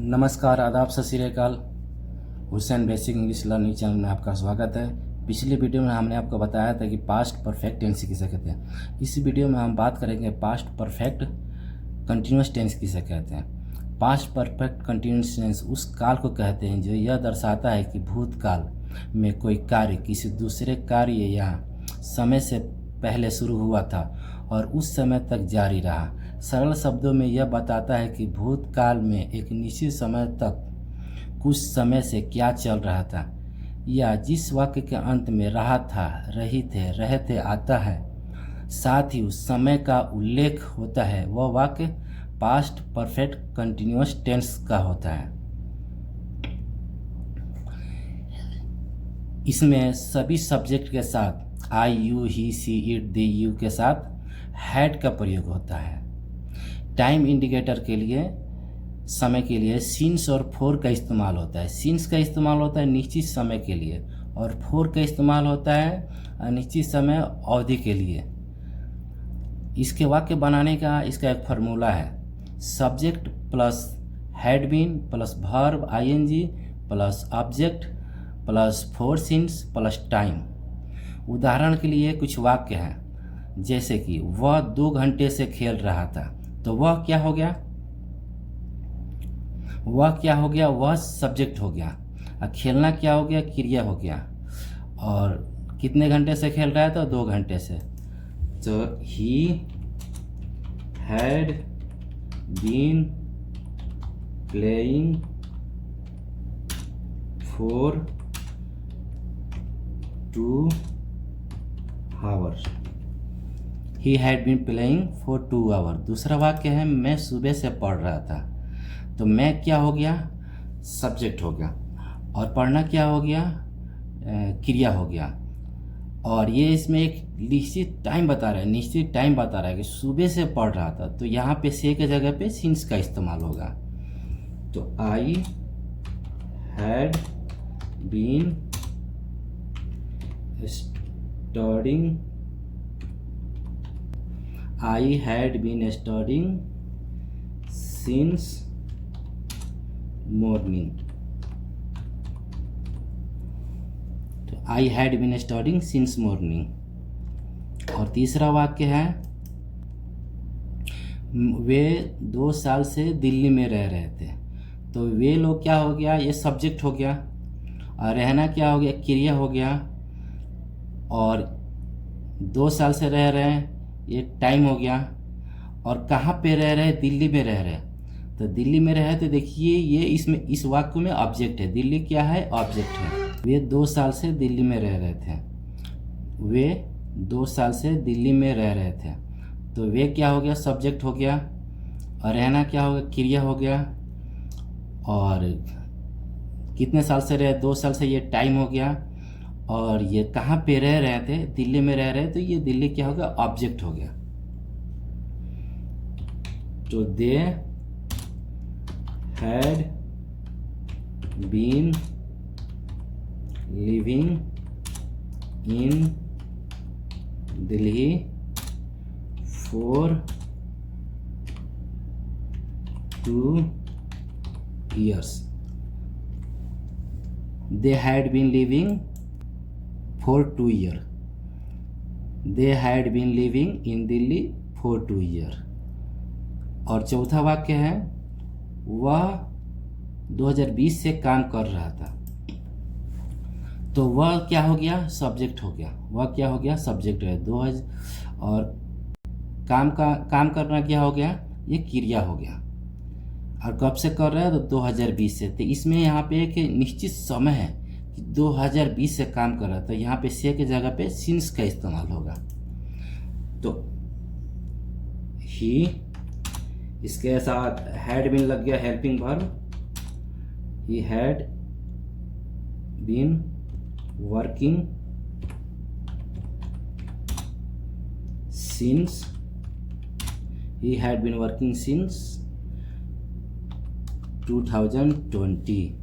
नमस्कार, आदाब, सत श्री अकाल। Hussain basic English learning channel में आपका स्वागत है। पिछली वीडियो में हमने आपको बताया था कि पास्ट परफेक्ट टेंस किसे कहते हैं। इस वीडियो में हम बात करेंगे पास्ट परफेक्ट कंटिन्यूस टेंस किसे कहते हैं। पास्ट परफेक्ट कंटिन्यूस टेंस उस काल को कहते हैं जो यह दर्शाता है कि भूतकाल में कोई कार्य किसी दूसरे कार्य या समय से पहले शुरू हुआ था और उस समय तक जारी रहा। सरल शब्दों में यह बताता है कि भूतकाल में एक निश्चित समय तक कुछ समय से क्या चल रहा था या जिस वाक्य के अंत में रहा था, रही थे, रहे थे आता है, साथ ही उस समय का उल्लेख होता है, वह वाक्य पास्ट परफेक्ट कंटिन्यूअस टेंस का होता है। इसमें सभी सब्जेक्ट के साथ I, you, he, she, it, they, you के साथ हैड का प्रयोग होता है। टाइम इंडिकेटर के लिए, समय के लिए सिंस और फोर का इस्तेमाल होता है। सिंस का इस्तेमाल होता है निश्चित समय के लिए और फोर का इस्तेमाल होता है अनिश्चित समय अवधि के लिए। इसके वाक्य बनाने का इसका एक फार्मूला है, subject plus had been plus verb ING plus object plus for since plus time. उदाहरण के लिए कुछ वाक्य हैं, जैसे कि वह 2 घंटे से खेल रहा था, तो वह क्या हो गया, वह सब्जेक्ट हो गया। और खेलना क्या हो गया, क्रिया हो गया। और कितने घंटे से खेल रहा है, तो 2 घंटे से। तो he had been playing for 2 hours. He had been playing for 2 hour. दूसरा वाक्य है, मैं सुबह से पढ़ रहा था, तो मैं क्या हो गया, सब्जेक्ट हो गया। और पढ़ना क्या हो गया, क्रिया हो गया। और ये इसमें एक निश्चित टाइम बता रहा है कि सुबह से पढ़ रहा था, तो यहाँ पे से के जगह पे सिंस का इस्तेमाल होगा। तो I had been studying since morning। तो I had been studying since morning। और तीसरा वाक्य है, वे 2 साल से दिल्ली में रह रहे थे, तो वे लोग क्या हो गया, ये सब्जेक्ट हो गया। और रहना क्या हो गया, क्रिया हो गया। और 2 साल से रह रहे हैं, ये टाइम हो गया। और कहाँ पे रह रहे हैं, दिल्ली में रह रहे हैं, तो दिल्ली में रहे, तो देखिए ये इसमें इस वाक्य में ऑब्जेक्ट है, दिल्ली क्या है, ऑब्जेक्ट है। वे 2 साल से दिल्ली में रह रहे थे, वे 2 साल से दिल्ली में रह रहे थे, तो वे क्या हो गया, सब्जेक्ट हो गया। और रहना क्या हो गया, क्रिया हो गया। और कितने साल से रहे, 2 साल से, ये टाइम हो गया। और ये कहाँ पे रह रहे थे, दिल्ली में रह रहे, तो ये दिल्ली क्या हो गया, ऑब्जेक्ट हो गया। तो they had been living in Delhi for 2 years। They had been living for 2 years। They had been living in Delhi for 2 years। और चौथा वाक्य है, वह 2020 से काम कर रहा था, तो वह क्या हो गया, सब्जेक्ट हो गया। वह क्या हो गया, सब्जेक्ट है। और काम करना क्या हो गया, ये क्रिया हो गया। और कब से कर रहा है, तो 2020 से। तो इसमें यहाँ पे एक निश्चित समय है कि 2020 से काम कर रहा था, यहाँ पे से के जगह पे सिंस का इस्तेमाल होगा। तो ही, इसके साथ हैड बीन लग गया, helping verb. He had been working since 2020।